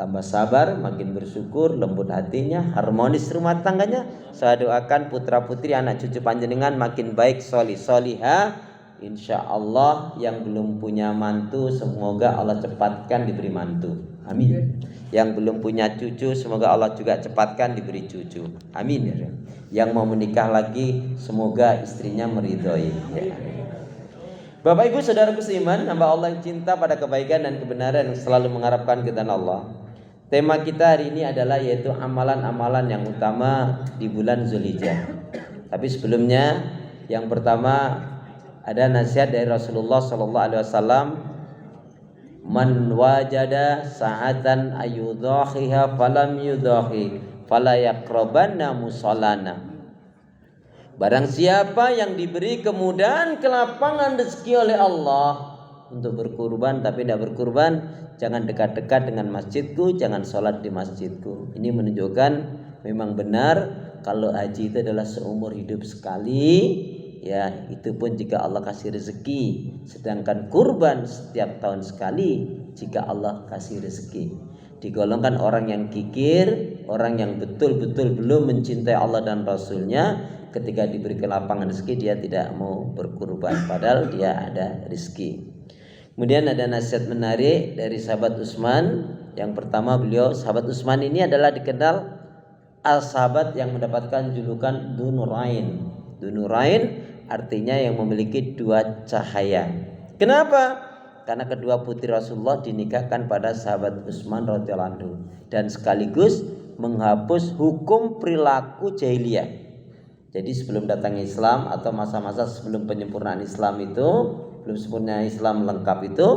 tambah sabar, makin bersyukur, lembut hatinya, harmonis rumah tangganya. Saya doakan putra putri anak cucu panjenengan makin baik, solih solihah. Insya Allah yang belum punya mantu semoga Allah cepatkan diberi mantu. Amin. Yang belum punya cucu semoga Allah juga cepatkan diberi cucu. Amin. Yang mau menikah lagi semoga istrinya meridhoi. Ya. Bapak ibu saudaraku seiman, hamba Allah yang cinta pada kebaikan dan kebenaran yang selalu mengharapkan keridhaan Allah. Tema kita hari ini adalah yaitu amalan-amalan yang utama di bulan Zulhijjah. Tapi sebelumnya yang pertama ada nasihat dari Rasulullah SAW. Man wajada sa'atan ayudhahiha falam yudhahi fala yaqrabanna musallana. Barang siapa yang diberi kemudahan kelapangan rezeki oleh Allah untuk berkurban tapi tidak berkurban, jangan dekat-dekat dengan masjidku, jangan sholat di masjidku. Ini menunjukkan memang benar kalau haji itu adalah seumur hidup sekali. Ya, itu pun jika Allah kasih rezeki. Sedangkan kurban setiap tahun sekali jika Allah kasih rezeki. Digolongkan orang yang kikir, orang yang betul-betul belum mencintai Allah dan Rasulnya. Ketika diberi kelapangan rezeki dia tidak mau berkurban padahal dia ada rezeki. Kemudian ada nasihat menarik dari sahabat Utsman. Yang pertama beliau, sahabat Utsman ini adalah dikenal sahabat yang mendapatkan julukan Dzunurain. Dzunurain artinya yang memiliki dua cahaya. Kenapa? Karena kedua putri Rasulullah dinikahkan pada sahabat Utsman radhiyallahu anhu dan sekaligus menghapus hukum perilaku jahiliyah. Jadi sebelum datangnya Islam atau masa-masa sebelum penyempurnaan Islam itu, belum sempurna Islam lengkap itu,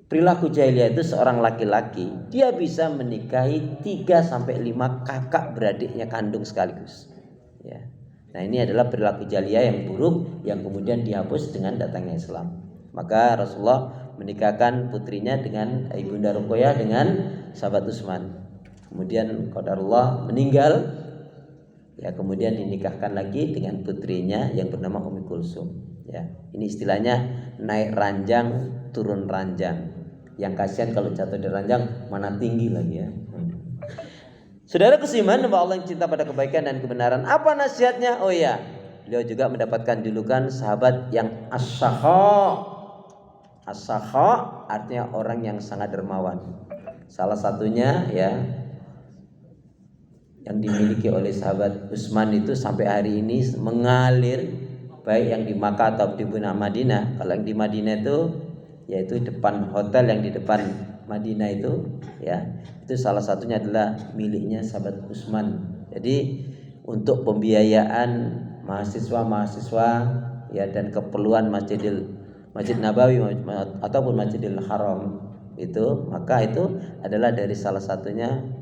perilaku jahiliyah itu seorang laki-laki dia bisa menikahi 3 sampai 5 kakak beradiknya kandung sekaligus. Ya. Nah, ini adalah perilaku jahiliyah yang buruk yang kemudian dihapus dengan datangnya Islam. Maka Rasulullah menikahkan putrinya dengan Ibunda Ruqayyah dengan sahabat Utsman. Kemudian qadarullah meninggal. Ya, kemudian dinikahkan lagi dengan putrinya yang bernama Ummi Kulsum. Ya, ini istilahnya naik ranjang turun ranjang. Yang kasihan kalau jatuh di ranjang mana tinggi lagi ya. Saudara kesiman bahwa Allah yang cinta pada kebaikan dan kebenaran. Apa nasihatnya? Oh ya, beliau juga mendapatkan julukan sahabat yang as-sakha. As-sakha artinya orang yang sangat dermawan. Salah satunya ya yang dimiliki oleh sahabat Utsman itu sampai hari ini mengalir, baik yang di Makkah atau di Madinah. Kalau yang di Madinah itu yaitu depan hotel yang di depan Madinah itu ya, itu salah satunya adalah miliknya sahabat Utsman. Jadi untuk pembiayaan mahasiswa-mahasiswa ya dan keperluan Masjid Nabawi ataupun Masjidil Haram itu, maka itu adalah dari salah satunya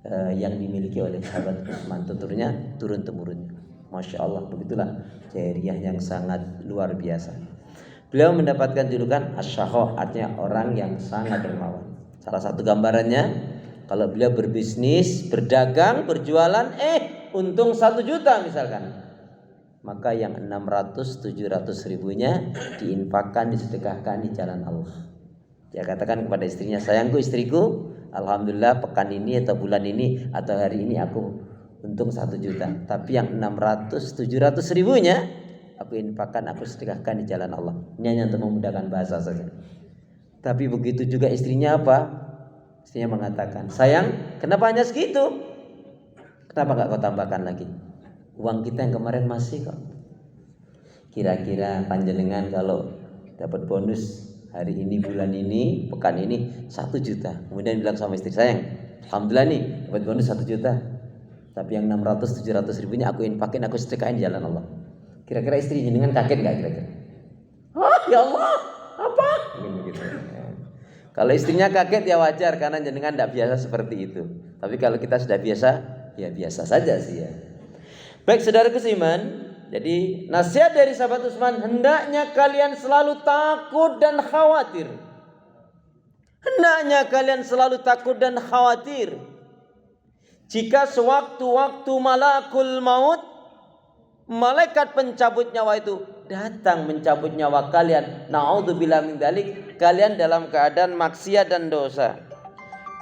yang dimiliki oleh sahabat Utsman, tuturnya turun temurun. Masya Allah, begitulah jahiliyah yang sangat luar biasa. Beliau mendapatkan julukan as-sakha, artinya orang yang sangat dermawan. Salah satu gambarannya kalau beliau berbisnis, berdagang, berjualan, untung 1 juta misalkan, maka yang 600-700 ribunya diinfakkan, disedekahkan di jalan Allah. Dia katakan kepada istrinya, sayangku istriku, alhamdulillah pekan ini atau bulan ini atau hari ini aku untung 1 juta, tapi yang 600-700 ribunya aku infakkan, aku sedekahkan di jalan Allah. Ini hanya untuk memudahkan bahasa saja. Tapi begitu juga istrinya apa? Istrinya mengatakan, sayang, kenapa hanya segitu? Kenapa gak kau tambahkan lagi? Uang kita yang kemarin masih kok. Kira-kira panjenengan kalau dapat bonus hari ini, bulan ini, pekan ini 1 juta. Kemudian bilang sama istri, sayang, alhamdulillah nih dapat bonus 1 juta. Tapi yang 600-700 ribunya aku infakin, aku sedekahin di jalan Allah. Kira-kira istri jenengan kaget gak kira-kira? Oh ya Allah, apa? Gitu. Kalau istrinya kaget ya wajar karena jenengan tidak biasa seperti itu. Tapi kalau kita sudah biasa, ya biasa saja sih ya. Baik saudara seiman, jadi nasihat dari sahabat Utsman, hendaknya kalian selalu takut dan khawatir. Hendaknya kalian selalu takut dan khawatir. Jika sewaktu-waktu malakul maut, malaikat pencabut nyawa itu datang mencabut nyawa kalian, naudzubillah min dzalik, kalian dalam keadaan maksiat dan dosa,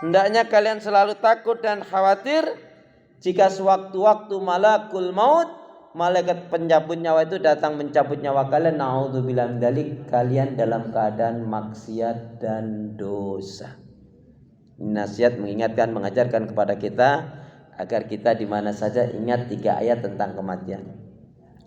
hendaknya kalian selalu takut dan khawatir jika sewaktu-waktu malakul maut, malaikat pencabut nyawa itu datang mencabut nyawa kalian, naudzubillah min dzalik, kalian dalam keadaan maksiat dan dosa. Nasihat mengingatkan, mengajarkan kepada kita agar kita di mana saja ingat 3 ayat tentang kematian.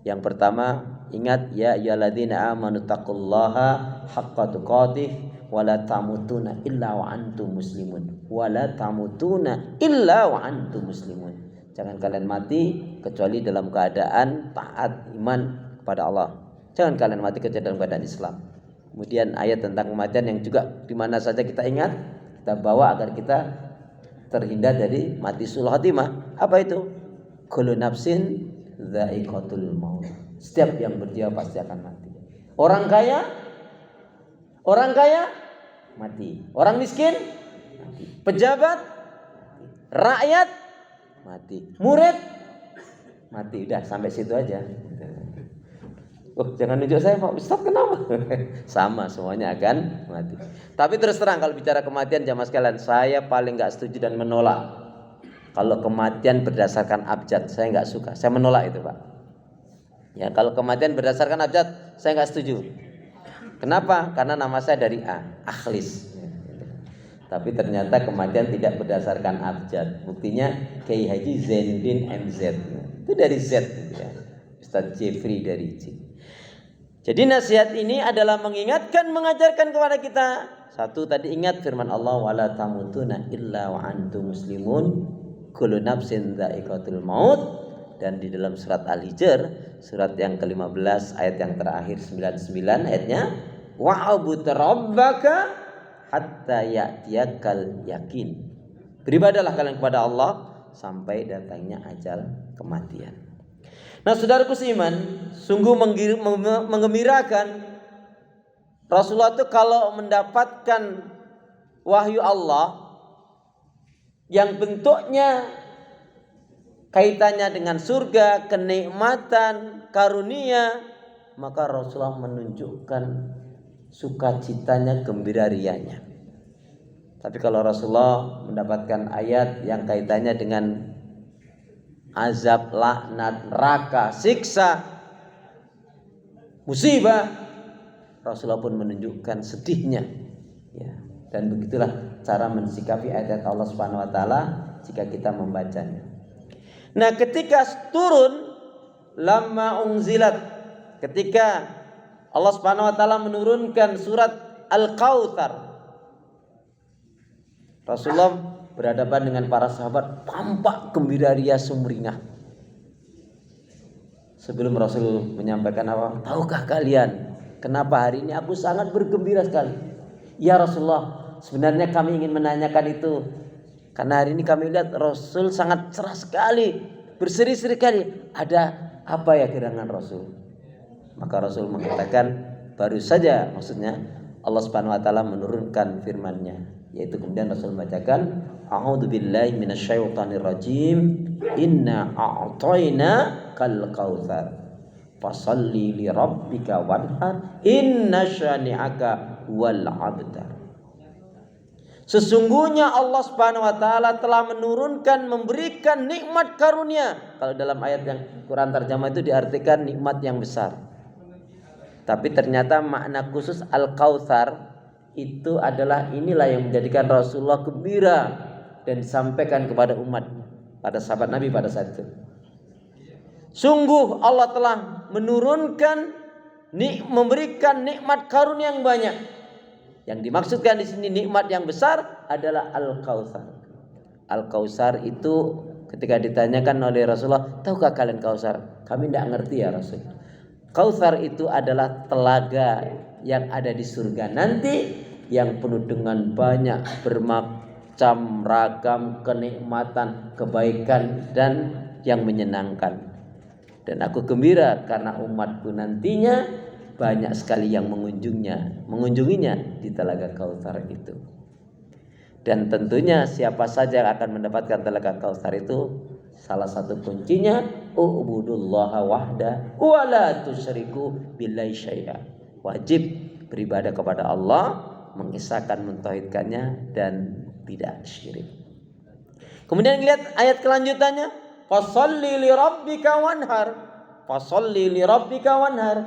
Yang pertama, ingat ya ayyuhalladzina amanu taqullaha haqqa tuqatih wa la tamutunna illa wa antum muslimun. Wa la tamutunna illa wa antum muslimun. Jangan kalian mati kecuali dalam keadaan taat iman kepada Allah. Jangan kalian mati kecuali dalam keadaan Islam. Kemudian ayat tentang kematian yang juga di mana saja kita ingat, kita bawa agar kita terhindar dari mati sul khatimah. Apa itu? Kullu nafsin dha'iqatul maut. Setiap yang berjiwa pasti akan mati. Orang kaya mati. Orang miskin mati. Pejabat, rakyat mati. Murid mati. Udah sampai situ aja. Oh, jangan nunjuk saya Pak Ustaz, kenapa? Sama, semuanya akan mati. Tapi terus terang kalau bicara kematian jamaah sekalian, saya paling gak setuju dan menolak kalau kematian berdasarkan abjad. Saya gak suka, saya menolak itu Pak. Ya, kalau kematian berdasarkan abjad saya gak setuju. Kenapa? Karena nama saya dari A, Akhlis. Tapi ternyata kematian tidak berdasarkan abjad. Buktinya Kiai Haji Zainuddin MZ, itu dari Z ya. Ustaz Jeffrey dari J. Jadi nasihat ini adalah mengingatkan, mengajarkan kepada kita. Satu, tadi ingat firman Allah, wala tamutunna illa wa antum muslimun, kullu nafsin dha'iqatul maut. Dan di dalam surat Al-Hijr, surat yang ke-15 ayat yang terakhir 99 ayatnya, wa'bud rabbaka hatta ya'tiyakal yakin. Beribadahlah kalian kepada Allah sampai datangnya ajal kematian. Nah, saudaraku seiman, sungguh menggembirakan. Rasulullah itu kalau mendapatkan wahyu Allah yang bentuknya kaitannya dengan surga, kenikmatan, karunia, maka Rasulullah menunjukkan sukacitanya, gembira rianya. Tapi kalau Rasulullah mendapatkan ayat yang kaitannya dengan azab, laknat, neraka, siksa, musibah, Rasulullah pun menunjukkan sedihnya. Ya, dan begitulah cara mensikapi ayat Allah Subhanahu wa taala jika kita membacanya. Nah, ketika turun lamma unzilat, ketika Allah Subhanahu wa taala menurunkan surat Al-Kautsar, Rasulullah berhadapan dengan para sahabat, tampak gembira ria sumringah. Sebelum Rasul menyampaikan apa? Tahukah kalian kenapa hari ini aku sangat bergembira sekali? Ya Rasulullah, sebenarnya kami ingin menanyakan itu. Karena hari ini kami lihat Rasul sangat cerah sekali, berseri-seri sekali. Ada apa ya gerangan Rasul? Maka Rasul mengatakan, baru saja maksudnya Allah Subhanahu wa taala menurunkan firman-Nya, yaitu kemudian Rasul membacakan a'udzubillahi minasyaitonir rajim, inna a'tayna kal kautsar fasalli li rabbika wanhar inna syani'aka wal abtar. Sesungguhnya Allah Subhanahu wa taala telah menurunkan, memberikan nikmat karunia. Kalau dalam ayat yang Quran terjemah itu diartikan nikmat yang besar. Tapi ternyata makna khusus Al-Kautsar itu adalah inilah yang menjadikan Rasulullah gembira dan disampaikan kepada umat, pada sahabat Nabi pada saat itu. Sungguh Allah telah menurunkan, memberikan nikmat karunia yang banyak. Yang dimaksudkan di sini nikmat yang besar adalah Al-Kautsar. Al-Kautsar itu ketika ditanyakan oleh Rasulullah, tahukah kalian Kautsar? Kami tidak ngerti ya Rasul. Kautsar itu adalah telaga yang ada di surga nanti, yang penuh dengan banyak bermacam ragam kenikmatan, kebaikan dan yang menyenangkan. Dan aku gembira karena umatku nantinya banyak sekali yang mengunjunginya di telaga Kautsar itu. Dan tentunya siapa saja yang akan mendapatkan telaga Kautsar itu, salah satu kuncinya ubudullaha wahda wa la tusyriku billahi syai'a. Wajib beribadah kepada Allah, mengisahkan, mentauhidkannya, dan tidak syirik. Kemudian lihat ayat kelanjutannya, fasholli li rabbika wanhar. Fasholli li rabbika wanhar.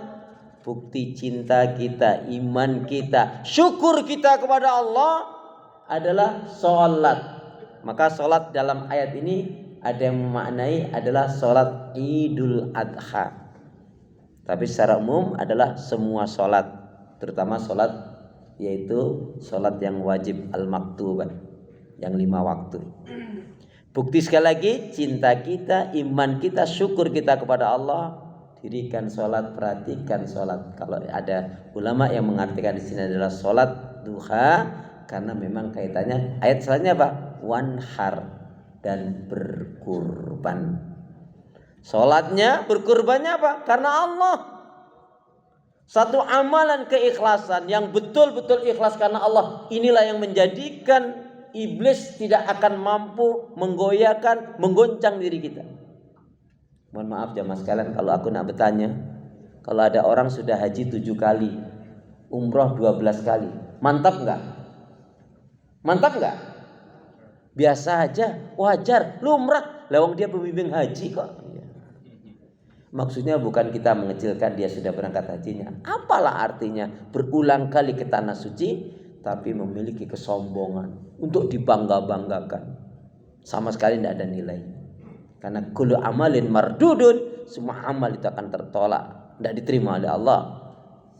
Bukti cinta kita, iman kita, syukur kita kepada Allah adalah sholat. Maka sholat dalam ayat ini ada yang memaknai adalah sholat Idul Adha. Tapi secara umum adalah semua sholat, terutama sholat yaitu sholat yang wajib al-maktubah, yang 5 waktu. Bukti sekali lagi cinta kita, iman kita, syukur kita kepada Allah. Dirikan sholat, perhatikan sholat. Kalau ada ulama yang mengartikan di sini adalah sholat duha, karena memang kaitannya ayat selanjutnya apa? Wanhar, dan berkurban. Sholatnya, berkurbannya apa? Karena Allah. Satu amalan keikhlasan yang betul-betul ikhlas karena Allah, inilah yang menjadikan iblis tidak akan mampu menggoyahkan, menggoncang diri kita. Mohon maaf jamaah sekalian kalau aku nak bertanya, kalau ada orang sudah haji 7 kali, umroh 12 kali, mantap enggak? Mantap enggak? Biasa aja, wajar, lumrah. Lawang dia pembimbing haji kok. Maksudnya bukan kita mengecilkan dia sudah berangkat hajinya. Apalah artinya berulang kali ke tanah suci tapi memiliki kesombongan untuk dibangga-banggakan. Sama sekali tidak ada nilai. Karena kullu amalin mardudun, semua amal itu akan tertolak, tidak diterima oleh Allah.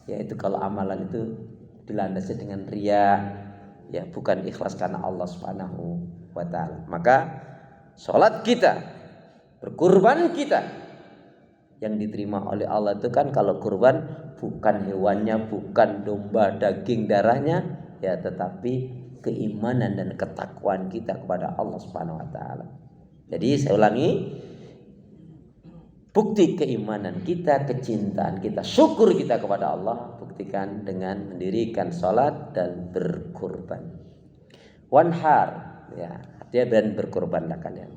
Yaitu kalau amalan itu dilandasi dengan riya, ya bukan ikhlas karena Allah Subhanahu wa taala. Maka salat kita, berkurban kita yang diterima oleh Allah itu kan kalau kurban bukan hewannya, bukan domba, daging, darahnya, ya tetapi keimanan dan ketakwaan kita kepada Allah Subhanahu wa taala. Jadi saya ulangi, bukti keimanan kita, kecintaan kita, syukur kita kepada Allah buktikan dengan mendirikan salat dan berkurban. Wanhar, ya artinya dan berkurbanlah kalian.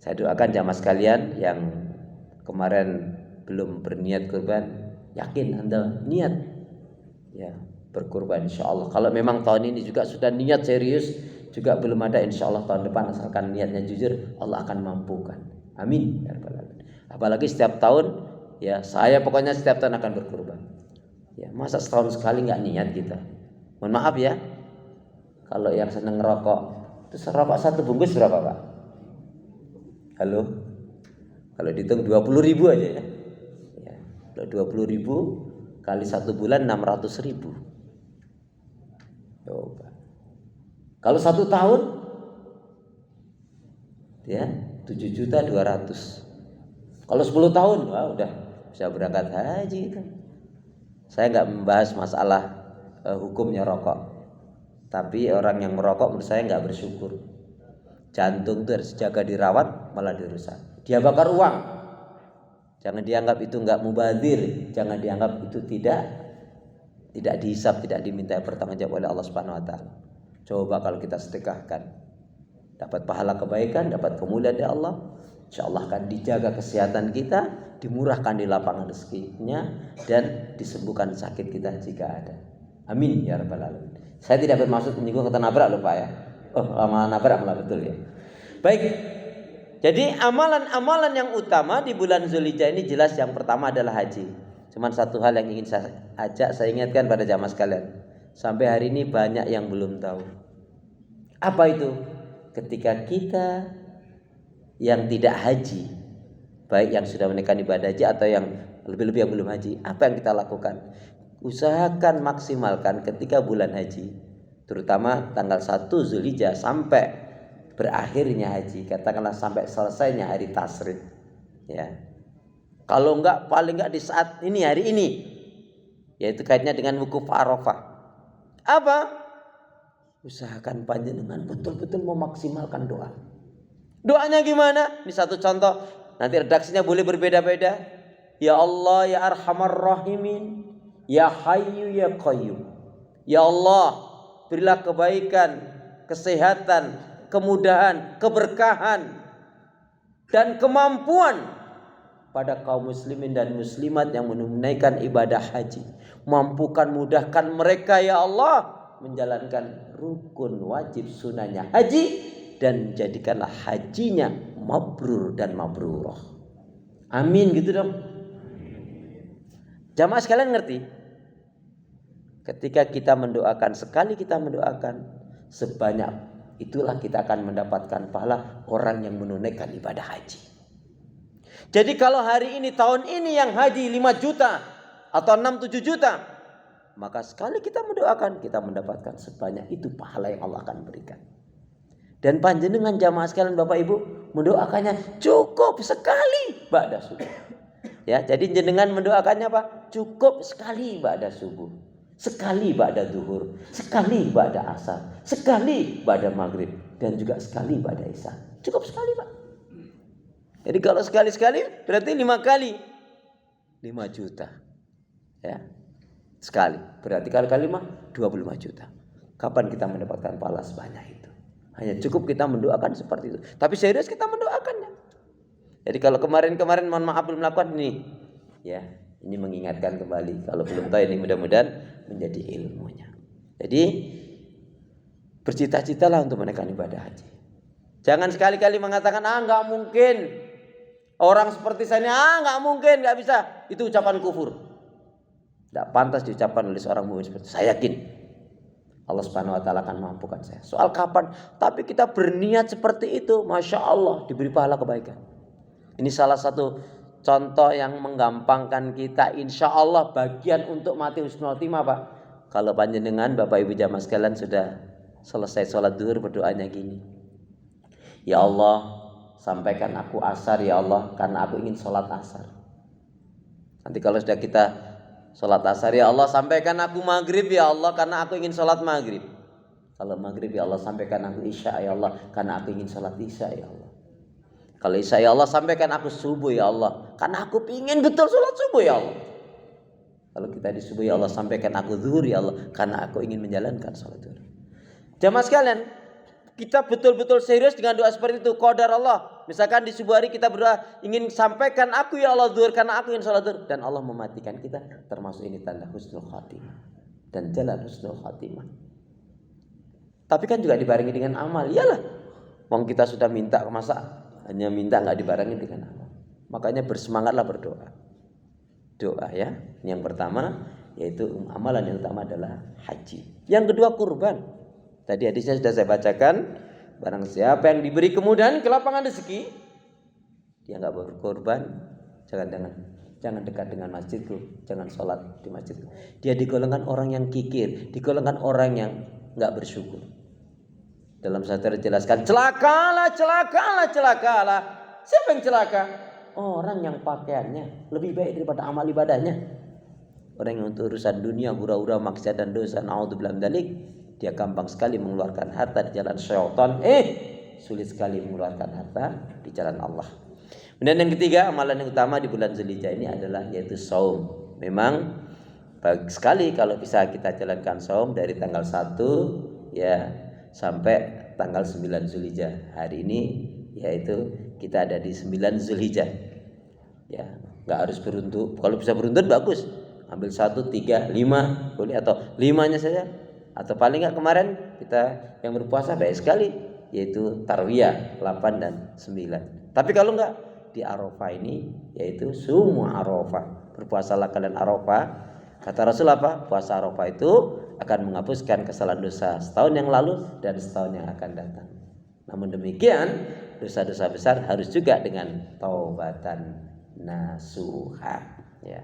Saya doakan jamaah sekalian yang kemarin belum berniat kurban, yakin Anda niat ya berkurban insyaallah. Kalau memang tahun ini juga sudah niat serius juga belum ada, insyaallah tahun depan asalkan niatnya jujur Allah akan mampukan. Amin ya rabbal alamin. Apalagi setiap tahun ya saya pokoknya setiap tahun akan berkurban. Ya masa setahun sekali nggak niat kita. Mohon maaf ya. Kalau yang seneng ngerokok, terus rokok satu bungkus berapa Pak? Halo? Kalau dihitung 20.000 aja ya. Ya, kalau 20.000 kali 1 bulan 600.000. Coba. Kalau 1 tahun ya 7.200.000. Kalau 10 tahun wah udah bisa berangkat haji itu. Saya enggak membahas masalah hukumnya rokok. Tapi orang yang merokok menurut saya enggak bersyukur. Jantung itu harus dijaga dirawat malah dirusak. Dia bakar uang. Jangan dianggap itu enggak mubadzir, jangan dianggap itu tidak dihisab, tidak diminta pertanggungjawab oleh Allah Subhanahu wa taala. Coba kalau kita sedekahkan, dapat pahala kebaikan, dapat kemuliaan dari Allah, insyaallah akan dijaga kesehatan kita, dimurahkan di lapangan rezekinya, dan disembuhkan sakit kita jika ada. Amin ya rabbal alamin. Saya tidak bermaksud menyinggung kata nabrak loh Pak ya. Oh, malah nabrak malah betul ya. Baik. Jadi amalan-amalan yang utama di bulan Zulhijjah ini jelas yang pertama adalah haji. Cuman satu hal yang ingin saya ingatkan pada jamaah sekalian. Sampai hari ini banyak yang belum tahu. Apa itu? Ketika kita yang tidak haji, baik yang sudah menaikkan ibadah haji atau yang lebih-lebih yang belum haji, apa yang kita lakukan? Usahakan maksimalkan ketika bulan haji, terutama tanggal 1 Zulhijjah sampai berakhirnya haji, katakanlah sampai selesainya hari tasrik, ya. Kalau enggak paling enggak di saat ini hari ini, yaitu kaitnya dengan wukuf Arafah. Apa? Usahakan panjenengan betul-betul memaksimalkan doa. Doanya gimana? Ini satu contoh. Nanti redaksinya boleh berbeda-beda. Ya Allah ya Arhamar Rahimin, ya Hayyu ya Qayyum. Ya Allah, berilah kebaikan, kesehatan, kemudahan, keberkahan, dan kemampuan pada kaum muslimin dan muslimat yang menunaikan ibadah haji. Mampukan, mudahkan mereka ya Allah. menjalankan rukun wajib sunahnya haji, dan jadikanlah hajinya mabrur dan mabrurah. Amin gitu dong. Jamaah sekalian ngerti? Ketika kita mendoakan, sekali kita mendoakan sebanyak itulah kita akan mendapatkan pahala orang yang menunaikan ibadah haji. Jadi kalau hari ini, tahun ini yang haji 5 juta atau 6-7 juta, maka sekali kita mendoakan, kita mendapatkan sebanyak itu pahala yang Allah akan berikan. Dan panjenengan jamaah sekalian Bapak Ibu mendoakannya cukup sekali ba'da subuh. Ya, jadi jenengan mendoakannya apa? Cukup sekali ba'da subuh, sekali ba'da zuhur, sekali ba'da asar, sekali ba'da maghrib, dan juga sekali ba'da isya. Cukup sekali, Pak. Jadi kalau sekali-sekali berarti 5 kali 5 juta. Ya. Sekali. Berarti kali 5 25 juta. Kapan kita mendapatkan pahala sebanyak itu? Hanya cukup kita mendoakan seperti itu. Tapi serius kita mendoakannya. Jadi kalau kemarin-kemarin mohon maaf belum melakukan ini, ya, ini mengingatkan kembali. Kalau belum tahu ini mudah-mudahan menjadi ilmunya. Jadi bercita-citalah untuk menaikkan ibadah haji. Jangan sekali-kali mengatakan enggak mungkin. Orang seperti saya ini enggak mungkin, enggak bisa. Itu ucapan kufur. Tidak pantas diucapkan oleh seorang mukmin seperti itu. Saya yakin Allah Subhanahu wa taala akan mampukan saya. Soal kapan? Tapi kita berniat seperti itu, Masya Allah diberi pahala kebaikan. Ini salah satu contoh yang menggampangkan kita, insya Allah bagian untuk mati husnul khotimah, Pak. Kalau panjenengan Bapak Ibu jamaah sekalian sudah selesai sholat zuhur, berdoanya gini, ya Allah, sampaikan aku asar ya Allah, karena aku ingin sholat asar. Nanti kalau sudah kita sholat asar, ya Allah sampaikan aku maghrib ya Allah, karena aku ingin sholat maghrib. Kalau maghrib ya Allah sampaikan aku isya ya Allah, karena aku ingin sholat isya ya Allah. Kalau isya ya Allah sampaikan aku subuh ya Allah, karena aku ingin betul sholat subuh ya Allah. Kalau kita di subuh ya Allah sampaikan aku zuhur ya Allah, karena aku ingin menjalankan sholat zuhur. Jamaah sekalian, kita betul-betul serius dengan doa seperti itu. Qadar Allah. Misalkan di subuh hari kita berdoa ingin sampaikan aku ya Allah zuhur, karena aku ingin sholat zuhur, dan Allah mematikan kita, termasuk ini tanda husnul khatimah dan jalan husnul khatimah. Tapi kan juga dibarengi dengan amal. Iyalah, wong kita sudah minta, masa hanya minta nggak dibarengi dengan amal? Makanya bersemangatlah berdoa. Doa ya. Yang pertama yaitu amalan yang utama adalah haji. Yang kedua kurban. Tadi hadisnya sudah saya bacakan. Barang siapa yang diberi kemudahan ke lapangan rezeki, dia nggak berkorban, jangan dekat dengan masjidku, jangan sholat di masjidku. Dia digolongkan orang yang kikir, digolongkan orang yang nggak bersyukur. Dalam satu dijelaskan, celakalah. Siapa yang celaka? Orang yang pakaiannya lebih baik daripada amal ibadahnya. Orang yang untuk urusan dunia, hura-hura, maksiat dan dosa, naudzubillah min dzalik, dia gampang sekali mengeluarkan harta di jalan syaitan. Sulit sekali mengeluarkan harta di jalan Allah. Kemudian yang ketiga, amalan yang utama di bulan Zulhijjah ini adalah yaitu saum. Memang bagus sekali kalau bisa kita jalankan saum dari tanggal 1 ya sampai tanggal 9 Zulhijjah. Hari ini yaitu kita ada di 9 Zulhijjah. Ya, enggak harus beruntun. Kalau bisa beruntun bagus. Ambil 1, 3, 5 boleh, atau 5-nya saja. Atau paling enggak kemarin kita yang berpuasa baik sekali yaitu tarwiyah 8 dan 9. Tapi kalau enggak di Arafah ini yaitu sumu Arafah. Berpuasalah kalian Arafah. Kata Rasul apa? Puasa Arafah itu akan menghapuskan kesalahan dosa setahun yang lalu dan setahun yang akan datang. Namun demikian, dosa-dosa besar harus juga dengan taubatan nasuha. Ya.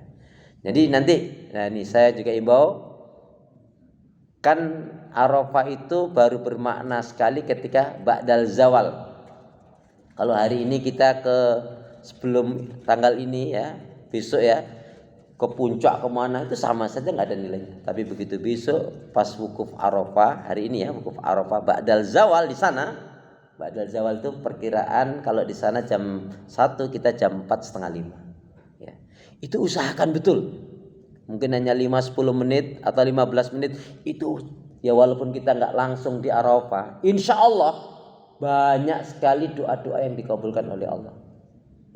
Jadi nanti, ini saya juga imbau, kan Arafah itu baru bermakna sekali ketika ba'dal zawal. Kalau hari ini kita ke sebelum tanggal ini ya, besok ya, ke puncak kemana itu sama saja nggak ada nilainya. Tapi begitu besok pas wukuf Arafah, hari ini ya wukuf Arafah ba'dal zawal di sana. Ba'dal zawal itu perkiraan kalau di sana jam 1, kita jam 4:30. Ya. Itu usahakan betul. Mungkin hanya 5-10 menit atau 15 menit itu ya, walaupun kita nggak langsung di Arafah, insya Allah banyak sekali doa-doa yang dikabulkan oleh Allah.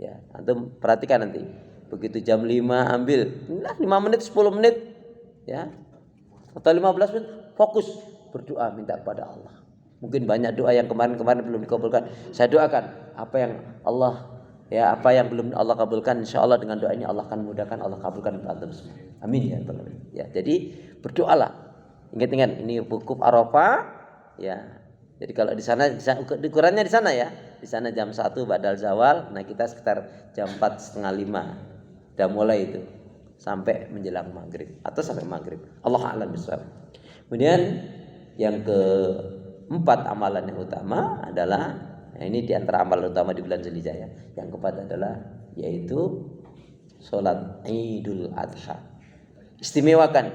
Ya, antum perhatikan nanti. Begitu jam 5 ambil 5 menit 10 menit ya atau 15 menit fokus berdoa minta kepada Allah. Mungkin banyak doa yang kemarin-kemarin belum dikabulkan. Saya doakan apa yang belum Allah kabulkan, insya Allah dengan doa ini Allah akan mudahkan, Allah kabulkan untuk antum semua. Amin ya rabbal alamin. Ya, jadi berdoalah. Ingat ini wukuf Arafah. Ya. Jadi kalau di sana ukurannya di sana ya. Di sana jam 1 ba'dal zawal. Nah, kita sekitar jam 4:30 udah mulai itu sampai menjelang maghrib atau sampai maghrib. Allah a'lam bishawab. Kemudian yang keempat amalan yang utama adalah, nah ini di antara amalan utama di bulan Zulhijjah ya. Yang keempat adalah yaitu sholat Idul Adha. Istimewakan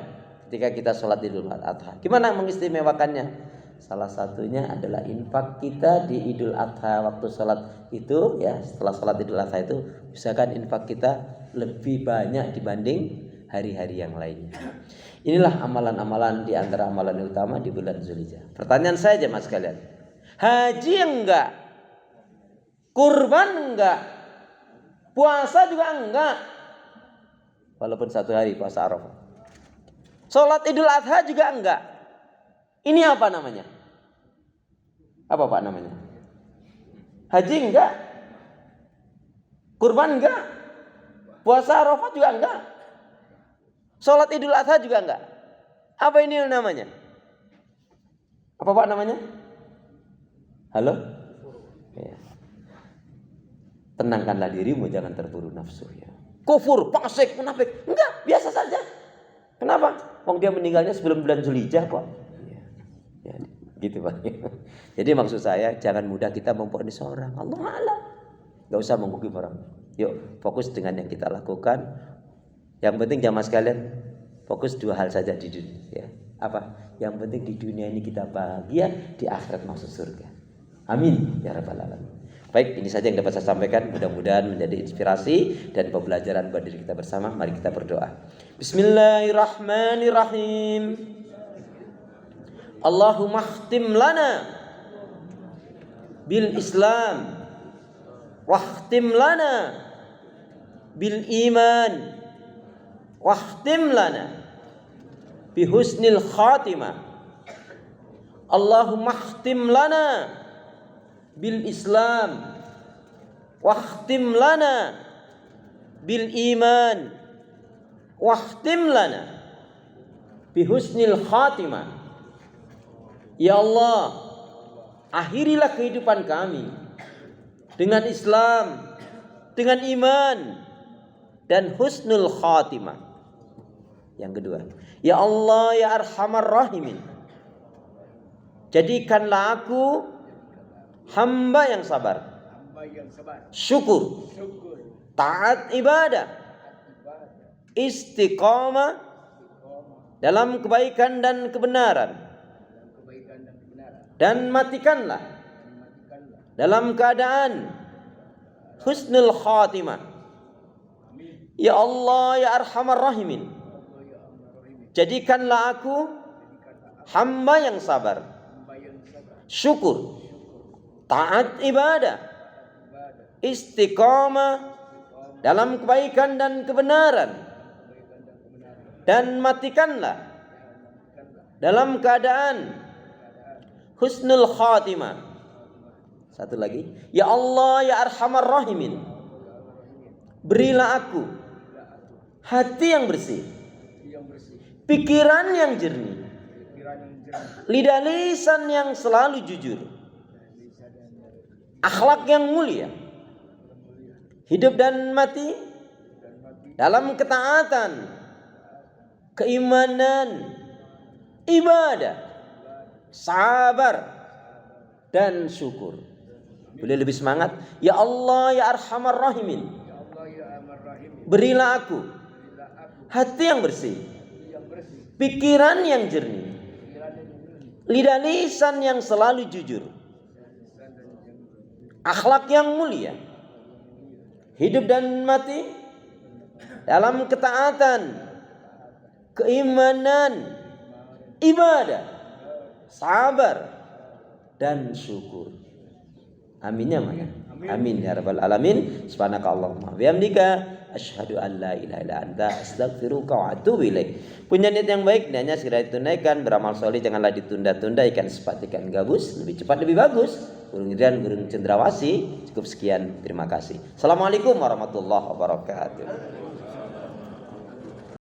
ketika kita sholat Idul Adha. Gimana mengistimewakannya? Salah satunya adalah infak kita di Idul Adha waktu sholat itu ya. Setelah sholat Idul Adha itu usahakan infak kita lebih banyak dibanding hari-hari yang lainnya. Inilah amalan-amalan di antara amalan utama di bulan Zulhijjah. Pertanyaan saya aja mas kalian, haji enggak, kurban enggak, puasa juga enggak, walaupun 1 hari puasa Arafah, sholat Idul Adha juga enggak. Ini apa namanya? Apa Pak namanya? Haji enggak, kurban enggak, puasa Arafah juga enggak, sholat Idul Adha juga enggak. Apa ini namanya? Apa Pak namanya? Halo? Ya. Tenangkanlah dirimu, jangan terburu nafsu ya. Kufur, fasik, munafik. Enggak, biasa saja. Kenapa? Wong dia meninggalnya sebelum bulan Zulhijjah kok. Ya, gitu Pak. Jadi maksud saya jangan mudah kita memvonis orang. Allah a'lam. Enggak usah menghukum orang. Yuk, fokus dengan yang kita lakukan. Yang penting jamaah sekalian, fokus 2 hal saja di dunia ya. Apa? Yang penting di dunia ini kita bahagia, di akhirat masuk surga. Amin ya rabbal alamin. Baik, ini saja yang dapat saya sampaikan. Mudah-mudahan menjadi inspirasi dan pembelajaran buat diri kita bersama. Mari kita berdoa. Bismillahirrahmanirrahim. Allahumma khtim lana bil Islam wahtim lana bil iman wahtim lana bi husnil khatimah. Allahumma khtim lana bil Islam wahtim lana bil iman wahtim lana bi husnil khatimah. Ya Allah, akhirilah kehidupan kami dengan Islam, dengan iman dan husnul khatimah. Yang kedua, ya Allah ya Arhamar Rahimin, jadikanlah aku hamba yang sabar, syukur, taat ibadah, istiqamah dalam kebaikan dan kebenaran, dan matikanlah dalam keadaan husnul khatimah. Ya Allah ya Arhamar Rahimin, jadikanlah aku hamba yang sabar, syukur, taat ibadah, istiqamah dalam kebaikan dan kebenaran, dan matikanlah dalam keadaan husnul khatimah. Satu lagi, ya Allah ya Arhamar Rahimin, berilah aku hati yang bersih, pikiran yang jernih, lidah lisan yang selalu jujur, akhlak yang mulia, hidup dan mati dalam ketaatan, keimanan, ibadah, sabar dan syukur. Boleh lebih semangat? Ya Allah ya Arhamar Rahimin, berilah aku hati yang bersih, pikiran yang jernih, lidah lisan yang selalu jujur, akhlak yang mulia, hidup dan mati dalam ketaatan, keimanan, ibadah, sabar dan syukur. Aminnya mana? Amin ya rabbal alamin. Subhanakallahumma bihamdika asyhadu an la ilaha illa anta astaghfiruka wa atubu ilaik. Punya niat yang baik hendaknya segera ditunaikan. Beramal soleh janganlah ditunda-tunda. Ikan sepat ikan gabus, lebih cepat lebih bagus. Burung Idran burung cendrawasih. Cukup sekian, terima kasih. Assalamualaikum warahmatullahi wabarakatuh.